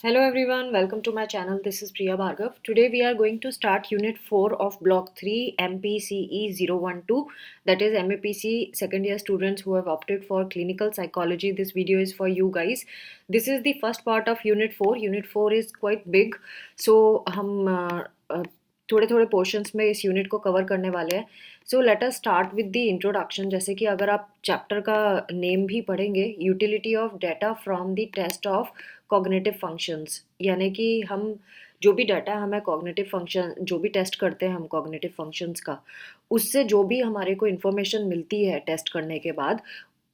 Hello everyone, welcome to my channel. This is Priya Bhargav. Today we are going to start Unit 4 of Block 3 MPCE 012, that is MAPC second year students who have opted for clinical psychology. This video is for you guys. This is the first part of Unit 4. Unit 4 is quite big, so हम थोड़े थोड़े portions में इस unit को cover करने वाले हैं. So let us start with the introduction. जैसे कि अगर आप चैप्टर का नेम भी पढ़ेंगे, utility of data from the test of cognitive functions, यानी कि हम जो भी डाटा हमें कॉग्निटिव फंक्शन जो भी टेस्ट करते हैं हम कॉग्निटिव फंक्शंस का, उससे जो भी हमारे को इन्फॉर्मेशन मिलती है टेस्ट करने के बाद,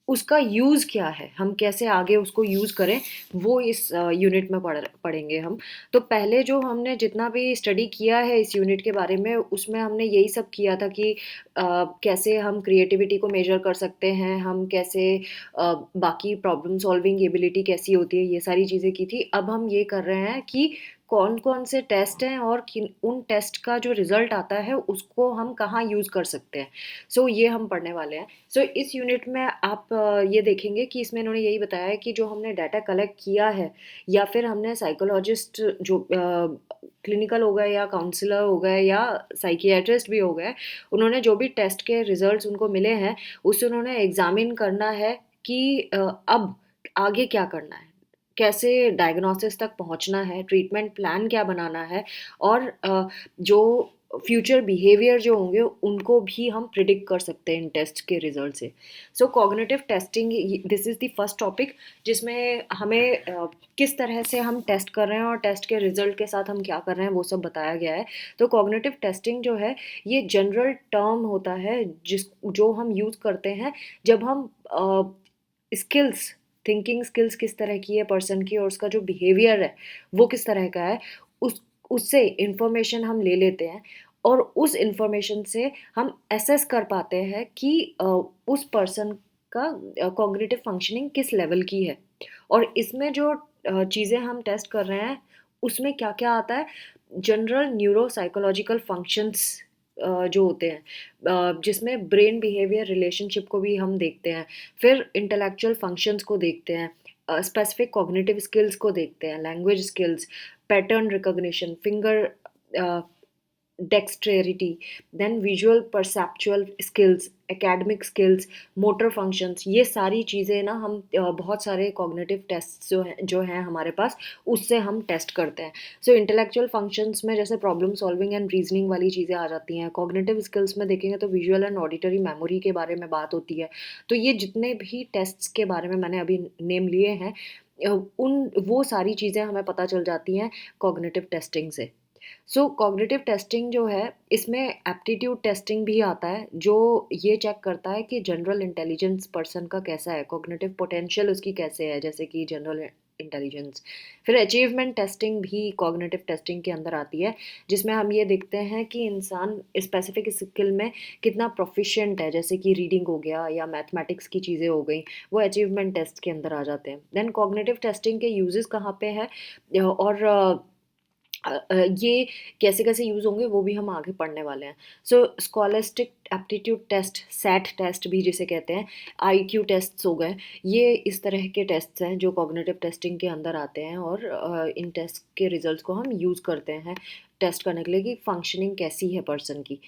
उसका यूज़ क्या है, हम कैसे आगे उसको यूज़ करें, वो इस यूनिट में पढ़ेंगे हम. तो पहले जो हमने जितना भी स्टडी किया है इस यूनिट के बारे में, उसमें हमने यही सब किया था कि कैसे हम क्रिएटिविटी को मेजर कर सकते हैं, हम कैसे बाकी प्रॉब्लम सॉल्विंग एबिलिटी कैसी होती है, ये सारी चीज़ें की थी. अब हम ये कर रहे हैं कि कौन कौन से टेस्ट हैं और किन उन टेस्ट का जो रिज़ल्ट आता है उसको हम कहाँ यूज़ कर सकते हैं. सो ये हम पढ़ने वाले हैं. सो इस यूनिट में आप ये देखेंगे कि इसमें इन्होंने यही बताया है कि जो हमने डाटा कलेक्ट किया है, या फिर हमने साइकोलॉजिस्ट जो क्लिनिकल हो गए या काउंसलर हो गए या साइकियाट्रिस्ट भी हो गए, उन्होंने जो भी टेस्ट के रिजल्ट्स उनको मिले हैं, उससे उन्होंने एग्जामिन करना है कि अब आगे क्या करना है, कैसे डायग्नोसिस तक पहुंचना है, ट्रीटमेंट प्लान क्या बनाना है, और जो फ्यूचर बिहेवियर जो होंगे उनको भी हम प्रिडिक्ट कर सकते हैं इन टेस्ट के रिजल्ट से. So cognitive testing, this is the first topic जिसमें हमें किस तरह से हम टेस्ट कर रहे हैं और टेस्ट के रिजल्ट के साथ हम क्या कर रहे हैं वो सब बताया गया है. तो कॉग्निटिव टेस्टिंग जो है ये जनरल टर्म होता है जो हम यूज़ करते हैं जब हम स्किल्स, थिंकिंग स्किल्स किस तरह की है पर्सन की और उसका जो बिहेवियर है वो किस तरह का है, उस उससे इंफॉर्मेशन हम ले लेते हैं, और उस इंफॉर्मेशन से हम एसेस कर पाते हैं कि उस पर्सन का कॉग्निटिव फंक्शनिंग किस लेवल की है. और इसमें जो चीज़ें हम टेस्ट कर रहे हैं उसमें क्या क्या आता है, जनरल न्यूरो साइकोलॉजिकल फंक्शंस जो होते हैं, जिसमें ब्रेन बिहेवियर रिलेशनशिप को भी हम देखते हैं, फिर इंटेलेक्चुअल फंक्शंस को देखते हैं, स्पेसिफिक कॉग्निटिव स्किल्स को देखते हैं, language skills, pattern recognition, finger dexterity, then visual perceptual skills, academic skills, motor functions, ये सारी चीज़ें ना हम बहुत सारे कॉग्निटिव टेस्ट जो हैं हमारे पास, उससे हम टेस्ट करते हैं. सो इंटेलेक्चुअल फंक्शंस में जैसे प्रॉब्लम सॉल्विंग एंड रीजनिंग वाली चीज़ें आ जाती हैं. कॉग्निटिव स्किल्स में देखेंगे तो विजुअल एंड ऑडिटरी मेमोरी के बारे में बात होती है. तो ये जितने भी टेस्ट्स के बारे में मैंने अभी नेम लिए हैं, उन वो सारी चीज़ें हमें पता चल जाती हैं कॉग्निटिव टेस्टिंग से. सो कॉग्निटिव टेस्टिंग जो है इसमें एप्टीट्यूड टेस्टिंग भी आता है, जो ये चेक करता है कि जनरल इंटेलिजेंस पर्सन का कैसा है, कॉग्निटिव पोटेंशियल उसकी कैसे है, जैसे कि जनरल इंटेलिजेंस. फिर अचीवमेंट टेस्टिंग भी कॉग्निटिव टेस्टिंग के अंदर आती है, जिसमें हम ये देखते हैं कि इंसान स्पेसिफिक स्किल में कितना प्रोफिशिएंट है, जैसे कि रीडिंग हो गया या मैथमेटिक्स की चीज़ें हो गई, वो अचीवमेंट टेस्ट के अंदर आ जाते हैं. देन कॉग्निटिव टेस्टिंग के यूजेस कहाँ पे है, और ये कैसे कैसे यूज़ होंगे वो भी हम आगे पढ़ने वाले हैं. So scholastic aptitude test, SAT test भी जिसे कहते हैं, आईक्यू टेस्ट्स हो गए, ये इस तरह के टेस्ट्स हैं जो कॉग्निटिव टेस्टिंग के अंदर आते हैं, और इन टेस्ट के रिजल्ट्स को हम यूज़ करते हैं टेस्ट करने के लिए कि फंक्शनिंग कैसी है पर्सन की.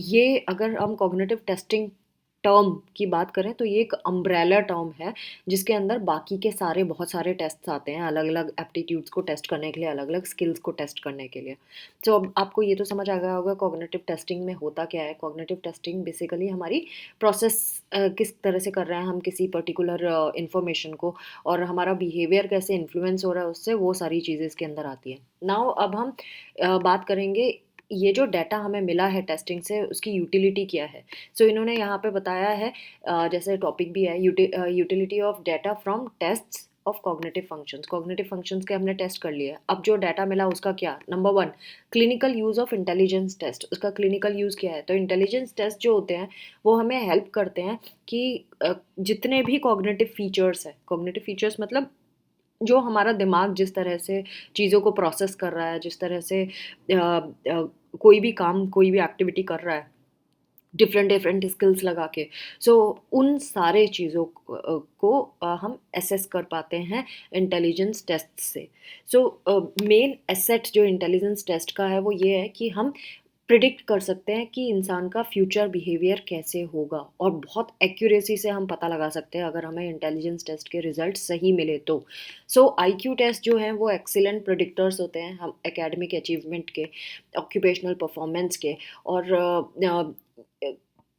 ये अगर हम कॉग्निटिव टेस्टिंग टर्म की बात करें तो ये एक अम्ब्रेला टर्म है जिसके अंदर बाकी के सारे बहुत सारे टेस्ट्स आते हैं, अलग अलग एप्टीट्यूड्स को टेस्ट करने के लिए, अलग अलग स्किल्स को टेस्ट करने के लिए. तो अब आपको ये तो समझ आ गया होगा कॉग्निटिव टेस्टिंग में होता क्या है. कॉग्निटिव टेस्टिंग बेसिकली हमारी प्रोसेस किस तरह से कर रहे हैं हम किसी पर्टिकुलर इंफॉर्मेशन को, और हमारा बिहेवियर कैसे इन्फ्लुएंस हो रहा है उससे, वो सारी चीज़ें इसके अंदर आती है. नाउ अब हम बात करेंगे ये जो डाटा हमें मिला है टेस्टिंग से उसकी यूटिलिटी क्या है. सो इन्होंने यहाँ पे बताया है, जैसे टॉपिक भी है, utility of data from tests of cognitive functions. Cognitive functions के हमने टेस्ट कर लिए, अब जो डाटा मिला उसका क्या. Number one, clinical use of intelligence test. उसका क्लिनिकल यूज़ क्या है, तो इंटेलिजेंस टेस्ट जो होते हैं वो हमें हेल्प करते हैं कि जितने भी कॉग्निटिव फीचर्स है, कॉग्निटिव फीचर्स मतलब जो हमारा दिमाग जिस तरह से चीज़ों को प्रोसेस कर रहा है, जिस तरह से कोई भी काम, कोई भी एक्टिविटी कर रहा है, डिफरेंट डिफरेंट स्किल्स लगा के। सो उन सारे चीज़ों को हम एसेस कर पाते हैं इंटेलिजेंस टेस्ट से। सो मेन एसेट जो इंटेलिजेंस टेस्ट का है वो ये है कि हम प्रिडिक्ट कर सकते हैं कि इंसान का फ्यूचर बिहेवियर कैसे होगा, और बहुत एक्यूरेसी से हम पता लगा सकते हैं अगर हमें इंटेलिजेंस टेस्ट के रिजल्ट सही मिले तो। सो आईक्यू टेस्ट जो हैं वो एक्सीलेंट प्रिडिक्टर्स होते हैं हम एकेडमिक अचीवमेंट के, ऑक्यूपेशनल परफॉर्मेंस के, और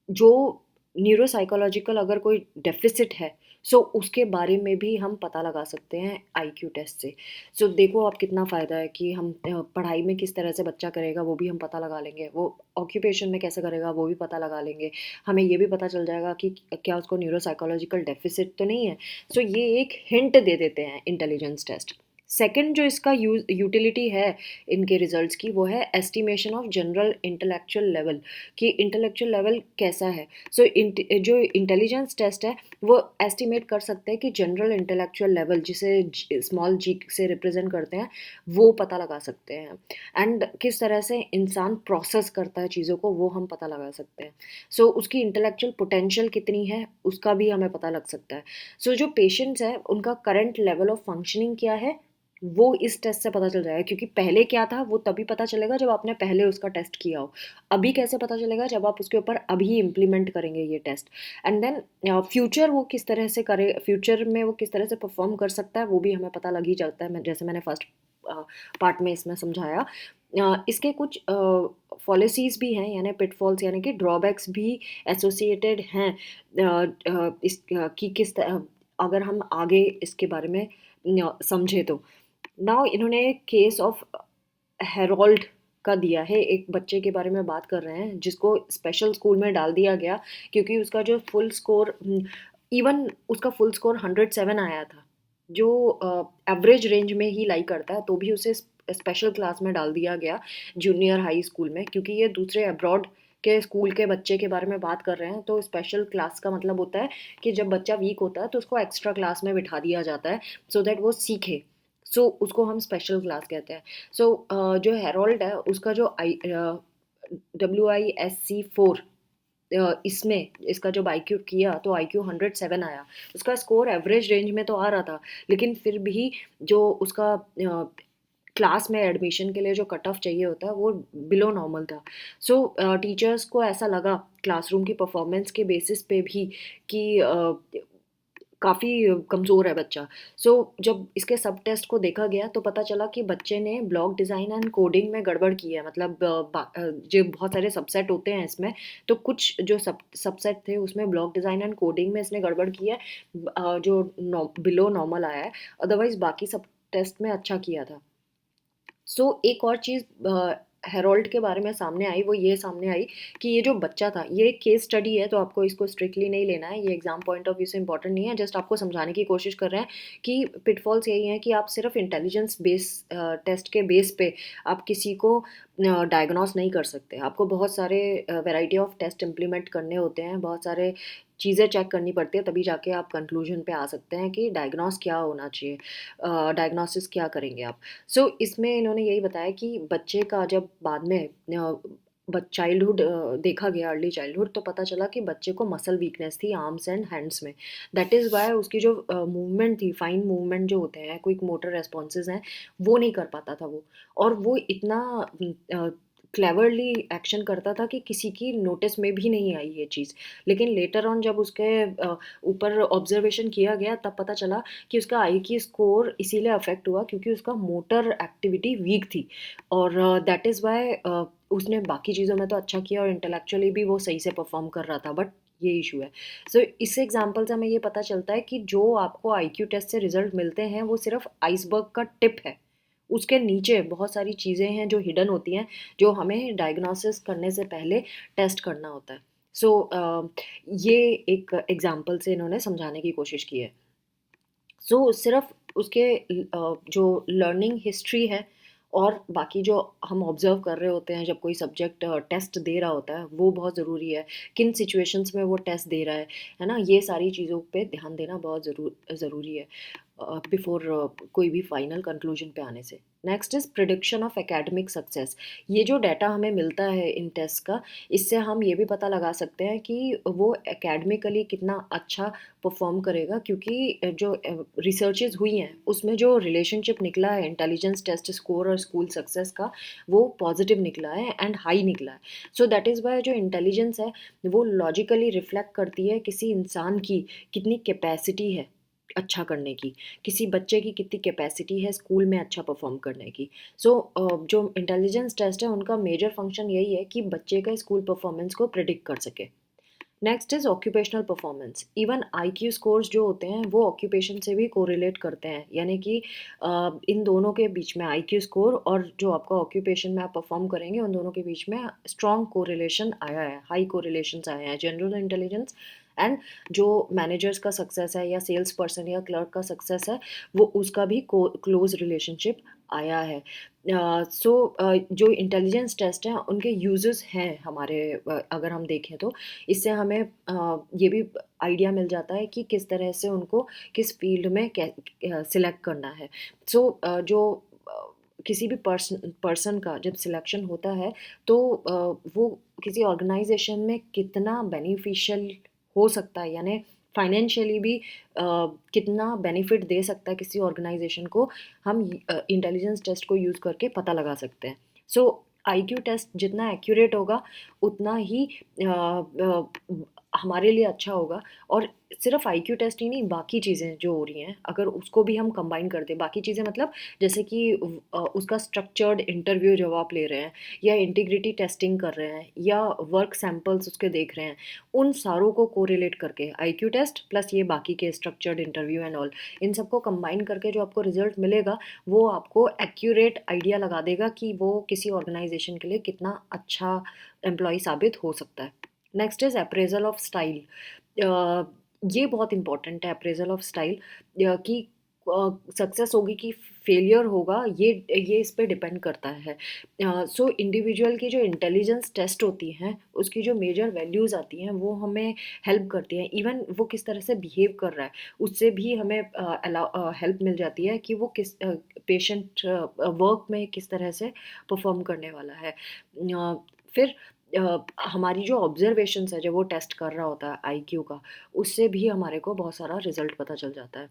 जो न्यूरोसाइकोलॉजिकल अगर कोई डेफिसिट है, सो उसके बारे में भी हम पता लगा सकते हैं आईक्यू टेस्ट से। सो देखो आप कितना फ़ायदा है कि हम पढ़ाई में किस तरह से बच्चा करेगा वो भी हम पता लगा लेंगे, वो ऑक्यूपेशन में कैसे करेगा वो भी पता लगा लेंगे, हमें ये भी पता चल जाएगा कि क्या उसको न्यूरोसाइकोलॉजिकल डेफिसिट तो नहीं है। सो ये एक हिंट दे देते हैं इंटेलिजेंस टेस्ट। सेकंड जो इसका यूटिलिटी है इनके रिजल्ट्स की, वो है estimation of general intellectual level, कि इंटेलेक्चुअल लेवल कैसा है। सो जो इंटेलिजेंस टेस्ट है वो एस्टिमेट कर सकते हैं कि जनरल इंटेलेक्चुअल लेवल, जिसे स्मॉल जी से रिप्रेजेंट करते हैं, वो पता लगा सकते हैं। एंड किस तरह से इंसान प्रोसेस करता है चीज़ों को वो हम पता लगा सकते हैं। सो उसकी इंटेलेक्चुअल पोटेंशियल कितनी है उसका भी हमें पता लग सकता है। सो जो पेशेंट्स है उनका करंट लेवल ऑफ फंक्शनिंग क्या है वो इस टेस्ट से पता चल जाएगा, क्योंकि पहले क्या था वो तभी पता चलेगा जब आपने पहले उसका टेस्ट किया हो। अभी कैसे पता चलेगा, जब आप उसके ऊपर अभी इम्प्लीमेंट करेंगे ये टेस्ट। एंड देन फ्यूचर वो किस तरह से करे, फ्यूचर में वो किस तरह से परफॉर्म कर सकता है वो भी हमें पता लग ही जाता है, जैसे मैंने फर्स्ट पार्ट में इसमें समझाया। इसके कुछ पॉलिसीज़ भी हैं, यानी पिटफॉल्स यानी कि ड्रॉबैक्स भी एसोसिएटेड हैं इस कि अगर हम आगे इसके बारे में समझे तो। नाउ इन्होंने केस ऑफ हेरोल्ड का दिया है, एक बच्चे के बारे में बात कर रहे हैं जिसको स्पेशल स्कूल में डाल दिया गया क्योंकि उसका जो फुल स्कोर, इवन उसका फुल स्कोर 107 आया था, जो एवरेज रेंज में ही लाई करता है, तो भी उसे स्पेशल क्लास में डाल दिया गया जूनियर हाई स्कूल में, क्योंकि ये दूसरे अब्रॉड के स्कूल के बच्चे के बारे में बात कर रहे हैं। तो स्पेशल क्लास का मतलब होता है कि जब बच्चा वीक होता है तो उसको एक्स्ट्रा क्लास में बिठा दिया जाता है सो दैट वो सीखे। सो उसको हम स्पेशल क्लास कहते हैं। सो जो हेरोल्ड है उसका जो WISC 4, इसमें इसका जब IQ किया तो IQ 107 आया। उसका स्कोर एवरेज रेंज में तो आ रहा था, लेकिन फिर भी जो उसका क्लास में एडमिशन के लिए जो कट ऑफ चाहिए होता है वो बिलो नॉर्मल था। सो टीचर्स को ऐसा लगा क्लासरूम की परफॉर्मेंस के बेसिस पे भी कि काफ़ी कमज़ोर है बच्चा। सो जब इसके सब टेस्ट को देखा गया तो पता चला कि बच्चे ने ब्लॉक डिज़ाइन एंड कोडिंग में गड़बड़ की है, मतलब जो बहुत सारे सबसेट होते हैं इसमें, तो कुछ जो सबसेट थे उसमें ब्लॉक डिज़ाइन एंड कोडिंग में इसने गड़बड़ की है, जो बिलो नॉर्मल आया है, अदरवाइज बाकी सब टेस्ट में अच्छा किया था। सो एक और चीज़ हेरोल्ड के बारे में सामने आई, वो ये सामने आई कि ये जो बच्चा था, ये एक केस स्टडी है तो आपको इसको स्ट्रिक्टली नहीं लेना है, ये एग्जाम पॉइंट ऑफ व्यू से इंपॉर्टेंट नहीं है, जस्ट आपको समझाने की कोशिश कर रहे हैं कि पिटफॉल्स यही हैं कि आप सिर्फ इंटेलिजेंस बेस टेस्ट के बेस पे आप किसी को डायग्नोस नहीं कर सकते। आपको बहुत सारे वैरायटी ऑफ टेस्ट इम्प्लीमेंट करने होते हैं, बहुत सारे चीज़ें चेक करनी पड़ती है, तभी जाके आप कंक्लूजन पे आ सकते हैं कि डायग्नोस क्या होना चाहिए, डायग्नोसिस क्या करेंगे आप। सो इसमें इन्होंने यही बताया कि बच्चे का जब बाद में चाइल्डहुड देखा गया, अर्ली चाइल्डहुड, तो पता चला कि बच्चे को मसल वीकनेस थी आर्म्स एंड हैंड्स में। दैट इज़ वाई उसकी जो मूवमेंट थी, फाइन मूवमेंट जो होते हैं, क्विक मोटर रेस्पॉन्सेज हैं, वो नहीं कर पाता था वो। और वो इतना क्लेवरली एक्शन करता था कि किसी की नोटिस में भी नहीं आई ये चीज़। लेकिन लेटर ऑन जब उसके ऊपर ऑब्जर्वेशन किया गया तब पता चला कि उसका IQ स्कोर इसीलिए अफेक्ट हुआ क्योंकि उसका मोटर एक्टिविटी वीक थी, और दैट इज़ वाई उसने बाकी चीज़ों में तो अच्छा किया और इंटेलेक्चुअली भी वो सही से परफॉर्म कर रहा था, बट ये इशू है। सो इस एग्जाम्पल से हमें ये पता चलता है कि जो आपको IQ टेस्ट से रिजल्ट मिलते हैं वो सिर्फ आइसबर्ग का टिप है, उसके नीचे बहुत सारी चीज़ें हैं जो हिडन होती हैं, जो हमें डायग्नोसिस करने से पहले टेस्ट करना होता है। सो ये एक एग्जाम्पल से इन्होंने समझाने की कोशिश की है। सो सिर्फ उसके जो लर्निंग हिस्ट्री है और बाकी जो हम ऑब्जर्व कर रहे होते हैं जब कोई सब्जेक्ट टेस्ट दे रहा होता है वो बहुत ज़रूरी है, किन सिचुएशंस में वो टेस्ट दे रहा है ना, ये सारी चीज़ों पे ध्यान देना बहुत ज़रूरी है। बिफोर कोई भी फाइनल कंक्लूजन पे आने से। Next is prediction of academic success. ये जो डाटा हमें मिलता है इन टेस्ट का, इससे हम ये भी पता लगा सकते हैं कि वो एकेडमिकली कितना अच्छा परफॉर्म करेगा, क्योंकि जो रिसर्चेज हुई हैं उसमें जो रिलेशनशिप निकला है इंटेलिजेंस टेस्ट स्कोर और स्कूल सक्सेस का, वो पॉजिटिव निकला है एंड हाई निकला है। सो दैट इज़ वाई जो इंटेलिजेंस है वो लॉजिकली रिफ्लेक्ट करती है किसी इंसान की कितनी कैपेसिटी है अच्छा करने की, किसी बच्चे की कितनी कैपेसिटी है स्कूल में अच्छा परफॉर्म करने की। सो जो इंटेलिजेंस टेस्ट है उनका मेजर फंक्शन यही है कि बच्चे का स्कूल परफॉर्मेंस को प्रिडिक्ट कर सके। Next is occupational performance. Even IQ scores जो होते हैं वो ऑक्यूपेशन से भी कोरिलेट करते हैं, यानी कि इन दोनों के बीच में आईक्यू स्कोर और जो आपका ऑक्यूपेशन में आप परफॉर्म करेंगे उन दोनों के बीच में स्ट्रॉन्ग कोरिलेशन आया है, हाई कोरिलेशंस आए हैं। जनरल इंटेलिजेंस एंड जो मैनेजर्स का सक्सेस है या सेल्स पर्सन या क्लर्क का सक्सेस है, वो उसका भी क्लोज रिलेशनशिप आया है। सो जो इंटेलिजेंस टेस्ट हैं उनके यूजेस हैं हमारे, अगर हम देखें तो इससे हमें ये भी आइडिया मिल जाता है कि किस तरह से उनको किस फील्ड में सिलेक्ट करना है। सो जो किसी भी पर्सन का जब सिलेक्शन होता है तो वो किसी ऑर्गेनाइजेशन में कितना बेनिफिशियल हो सकता है, यानी फाइनेंशियली भी कितना बेनिफिट दे सकता है किसी ऑर्गेनाइजेशन को, हम इंटेलिजेंस टेस्ट को यूज़ करके पता लगा सकते हैं। सो आईक्यू टेस्ट जितना एक्यूरेट होगा उतना ही हमारे लिए अच्छा होगा। और सिर्फ आईक्यू टेस्ट ही नहीं, बाकी चीज़ें जो हो रही हैं अगर उसको भी हम कंबाइन कर दें, बाकी चीज़ें मतलब जैसे कि उसका स्ट्रक्चर्ड इंटरव्यू जब आप ले रहे हैं या इंटीग्रिटी टेस्टिंग कर रहे हैं या वर्क सैम्पल्स उसके देख रहे हैं, उन सारों को कोरिलेट करके आईक्यू टेस्ट प्लस ये बाकी के स्ट्रक्चर्ड इंटरव्यू एंड ऑल, इन सबको कंबाइन करके जो आपको रिजल्ट मिलेगा वो आपको एक्यूरेट आइडिया लगा देगा कि वो किसी ऑर्गेनाइजेशन के लिए कितना अच्छा एम्प्लॉय साबित हो सकता है। Next is appraisal of style. ये बहुत इंपॉर्टेंट है अप्रेजल ऑफ स्टाइल, कि सक्सेस होगी कि फेलियर होगा, ये इस पे डिपेंड करता है। सो इंडिविजुअल की जो इंटेलिजेंस टेस्ट होती हैं उसकी जो मेजर वैल्यूज़ आती हैं वो हमें हेल्प करती हैं। इवन वो किस तरह से बिहेव कर रहा है उससे भी हमें हेल्प मिल जाती है कि वो किस पेशेंट वर्क में किस तरह से परफॉर्म करने वाला है। फिर हमारी जो ऑब्जर्वेशंस है जब वो टेस्ट कर रहा होता है आईक्यू का, उससे भी हमारे को बहुत सारा रिजल्ट पता चल जाता है।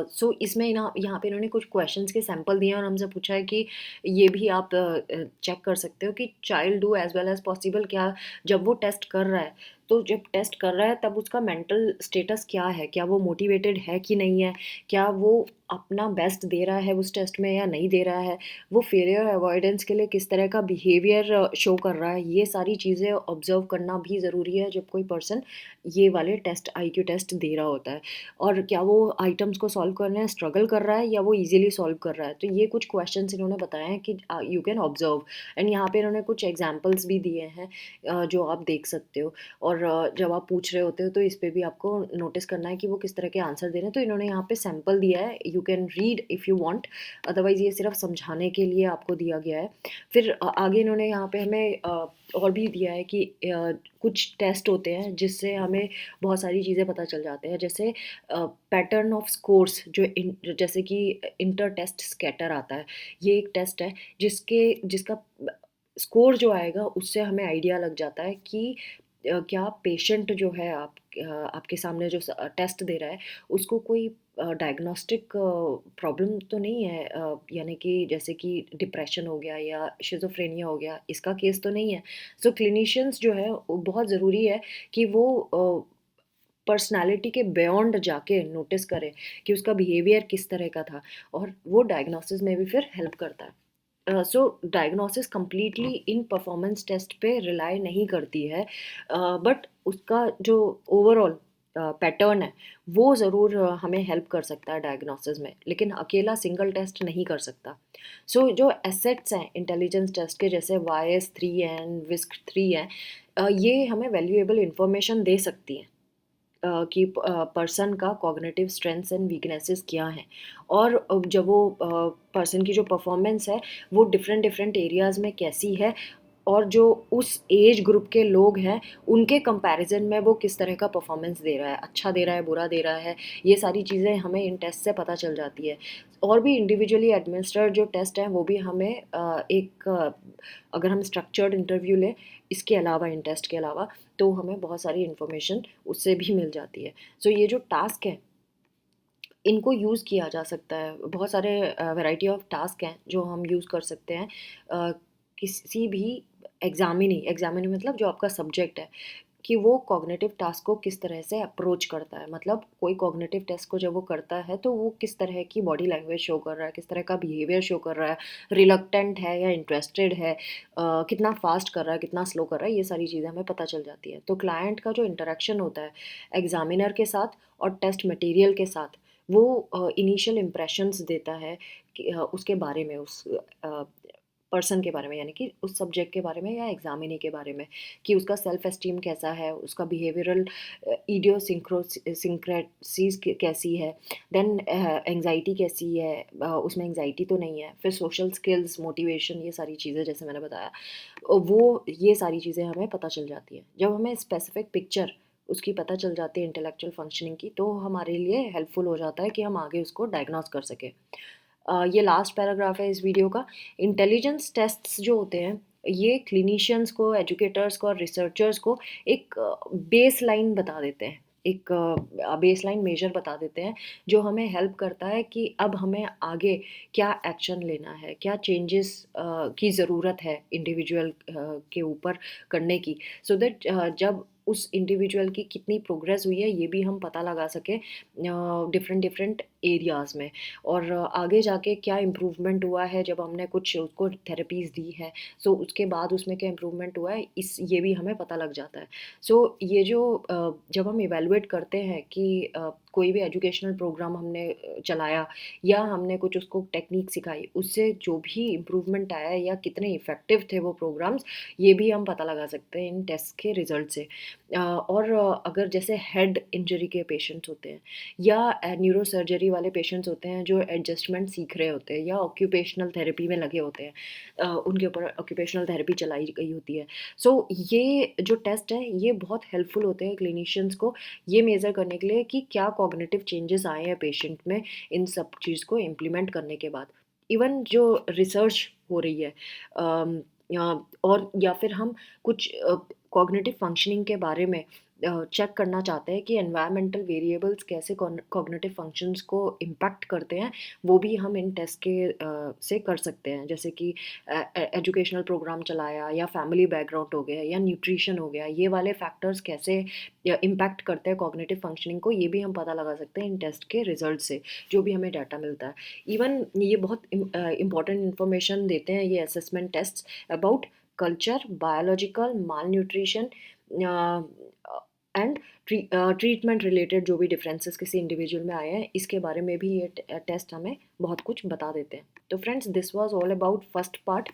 सो इसमें ना यहाँ पे इन्होंने कुछ क्वेश्चंस के सैंपल दिए हैं और हमसे पूछा है कि ये भी आप चेक कर सकते हो कि child do as well as possible, क्या जब वो टेस्ट कर रहा है तो जब टेस्ट कर रहा है तब उसका मेंटल स्टेटस क्या है, क्या वो मोटिवेटेड है कि नहीं है, क्या वो अपना बेस्ट दे रहा है उस टेस्ट में या नहीं दे रहा है, वो फेलियर अवॉइडेंस के लिए किस तरह का बिहेवियर शो कर रहा है। ये सारी चीज़ें ऑब्जर्व करना भी ज़रूरी है जब कोई पर्सन ये वाले टेस्ट आईक्यू टेस्ट दे रहा होता है। और क्या वो आइटम्स को सॉल्व करने में स्ट्रगल कर रहा है या वो इजीली सॉल्व कर रहा है। तो ये कुछ क्वेश्चंस इन्होंने बताए हैं कि यू कैन ऑब्जर्व, एंड यहाँ पे इन्होंने कुछ एग्जांपल्स भी दिए हैं जो आप देख सकते हो। और जब आप पूछ रहे होते हो तो इस पे भी आपको नोटिस करना है कि वो किस तरह के आंसर दे रहे हैं। तो इन्होंने यहाँ पे सैम्पल दिया है, you can read if you want, otherwise ये सिर्फ समझाने के लिए आपको दिया गया है। फिर आगे इन्होंने यहाँ पे हमें और भी दिया है कि कुछ टेस्ट होते हैं जिससे हमें बहुत सारी चीज़ें पता चल जाते हैं, जैसे पैटर्न ऑफ स्कोर्स, जैसे कि इंटर टेस्ट स्कैटर आता है। ये एक टेस्ट है जिसका स्कोर जो आएगा उससे हमें आइडिया लग जाता है कि क्या पेशेंट जो है आपके सामने जो टेस्ट दे रहा है उसको कोई डायग्नोस्टिक प्रॉब्लम तो नहीं है, यानी कि जैसे कि डिप्रेशन हो गया या शिज़ोफ्रेनिया हो गया, इसका केस तो नहीं है। सो क्लिनिशियंस जो है वो बहुत ज़रूरी है कि वो पर्सनैलिटी के बियॉन्ड जाके नोटिस करें कि उसका बिहेवियर किस तरह का था, और वो डायग्नोसिस में भी फिर हेल्प करता है। So diagnosis completely in performance test पे रिलाई नहीं करती है, बट उसका जो ओवरऑल पैटर्न है वो ज़रूर हमें हेल्प कर सकता है डायग्नोसिस में, लेकिन अकेला सिंगल टेस्ट नहीं कर सकता। सो जो एसेट्स हैं इंटेलिजेंस टेस्ट के, जैसे YS3 एंड विस्क 3 हैं, ये हमें वैल्यूएबल इंफॉर्मेशन दे सकती हैं कि पर्सन का कॉग्निटिव स्ट्रेंथ्स एंड वीकनेसेस क्या हैं, और जब वो पर्सन की जो परफॉर्मेंस है वो डिफरेंट डिफरेंट एरियाज़ में कैसी है, और जो उस एज ग्रुप के लोग हैं उनके कंपैरिजन में वो किस तरह का परफॉर्मेंस दे रहा है, अच्छा दे रहा है, बुरा दे रहा है, ये सारी चीज़ें हमें इन टेस्ट से पता चल जाती है। और भी इंडिविजुअली एडमिनिस्ट्रेड जो टेस्ट हैं वो भी हमें अगर हम स्ट्रक्चर्ड इंटरव्यू लें इसके अलावा, इन टेस्ट के अलावा, तो हमें बहुत सारी इन्फॉर्मेशन उससे भी मिल जाती है। सो ये जो टास्क है इनको यूज़ किया जा सकता है, बहुत सारे वैरायटी ऑफ टास्क हैं जो हम यूज़ कर सकते हैं किसी भी एग्जामिनी मतलब जो आपका सब्जेक्ट है, कि वो कॉग्निटिव टास्क को किस तरह से अप्रोच करता है। मतलब कोई कॉग्निटिव टेस्ट को जब वो करता है तो वो किस तरह की बॉडी लैंग्वेज शो कर रहा है, किस तरह का बिहेवियर शो कर रहा है, रिलक्टेंट है या इंटरेस्टेड है, कितना फास्ट कर रहा है, कितना स्लो कर रहा है, ये सारी चीज़ें हमें पता चल जाती है। तो क्लाइंट का जो इंटरेक्शन होता है एग्जामिनर के साथ और टेस्ट मटेरियल के साथ, वो इनिशियल इम्प्रेशंस देता है कि, उसके बारे में, उस पर्सन के बारे में, यानी कि उस सब्जेक्ट के बारे में या एग्जामिनी के बारे में, कि उसका सेल्फ एस्टीम कैसा है, उसका बिहेवियरल इडियोसिंक्रेसीज कैसी है, देन एंजाइटी कैसी है, उसमें एंजाइटी तो नहीं है, फिर सोशल स्किल्स, मोटिवेशन, ये सारी चीज़ें जैसे मैंने बताया, वो ये सारी चीज़ें हमें पता चल जाती हैं। जब हमें स्पेसिफिक पिक्चर उसकी पता चल जाती है इंटेलेक्चुअल फंक्शनिंग की, तो हमारे लिए हेल्पफुल हो जाता है कि हम आगे उसको डायग्नोस कर सकें। ये लास्ट पैराग्राफ है इस वीडियो का। इंटेलिजेंस टेस्ट्स जो होते हैं ये क्लिनिशियंस को, एजुकेटर्स को और रिसर्चर्स को एक बेस लाइन बता देते हैं, एक बेस लाइन मेजर बता देते हैं, जो हमें हेल्प करता है कि अब हमें आगे क्या एक्शन लेना है, क्या चेंजेस की ज़रूरत है इंडिविजुअल के ऊपर करने की, सो दैट जब उस इंडिविजुअल की कितनी प्रोग्रेस हुई है ये भी हम पता लगा सकें डिफरेंट डिफरेंट एरियाज़ में, और आगे जाके क्या इम्प्रूवमेंट हुआ है जब हमने कुछ उसको थेरेपीज़ दी है, सो उसके बाद उसमें क्या इम्प्रूवमेंट हुआ है, इस ये भी हमें पता लग जाता है। सो ये जो जब हम इवेलुएट करते हैं कि कोई भी एजुकेशनल प्रोग्राम हमने चलाया या हमने कुछ उसको टेक्निक सिखाई, उससे जो भी इम्प्रूवमेंट आया या कितने इफ़ेक्टिव थे वो प्रोग्राम्स, ये भी हम पता लगा सकते हैं इन टेस्ट के रिजल्ट से। और अगर जैसे हेड इंजरी के पेशेंट्स होते हैं या न्यूरो सर्जरी वाले पेशेंट्स होते हैं जो एडजस्टमेंट सीख रहे होते हैं या ऑक्यूपेशनल थेरेपी में लगे होते हैं, उनके ऊपर ऑक्यूपेशनल थेरेपी चलाई गई होती है। सो ये जो टेस्ट है ये बहुत हेल्पफुल होते हैं क्लिनिशियंस को ये मेज़र करने के लिए कि क्या कॉग्निटिव चेंजेस आए हैं पेशेंट में इन सब चीज़ को इम्प्लीमेंट करने के बाद। इवन जो रिसर्च हो रही है और या फिर हम कुछ कॉग्निटिव फंक्शनिंग के बारे में चेक करना चाहते हैं कि एनवायरमेंटल वेरिएबल्स कैसे कॉग्निटिव फंक्शंस को इम्पैक्ट करते हैं, वो भी हम इन टेस्ट के से कर सकते हैं। जैसे कि एजुकेशनल प्रोग्राम चलाया या फैमिली बैकग्राउंड हो गया या न्यूट्रिशन हो गया, ये वाले फैक्टर्स कैसे इम्पैक्ट करते हैं कॉग्निटिव फंक्शनिंग को, ये भी हम पता लगा सकते हैं इन टेस्ट के रिजल्ट से, जो भी हमें डाटा मिलता है। इवन ये बहुत इंपॉर्टेंट इन्फॉर्मेशन देते हैं ये assessment test about culture, biological, malnutrition and treatment related जो भी डिफरेंसेस किसी इंडिविजुअल में आए हैं, इसके बारे में भी ये टेस्ट हमें बहुत कुछ बता देते हैं। तो friends, this was all about first part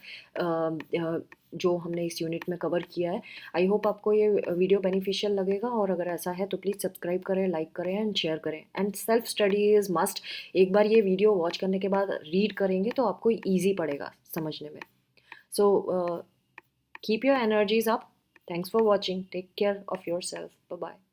जो हमने इस यूनिट में कवर किया है। आई होप आपको ये वीडियो बेनिफिशियल लगेगा, और अगर ऐसा है तो प्लीज़ सब्सक्राइब करें, लाइक करें एंड शेयर करें। And self study is must. एक बार ये वीडियो वॉच करने के बाद रीड करेंगे तो आपको ईजी पड़ेगा समझने में। सो keep your energies up. Thanks for watching. Take care of yourself. Bye bye.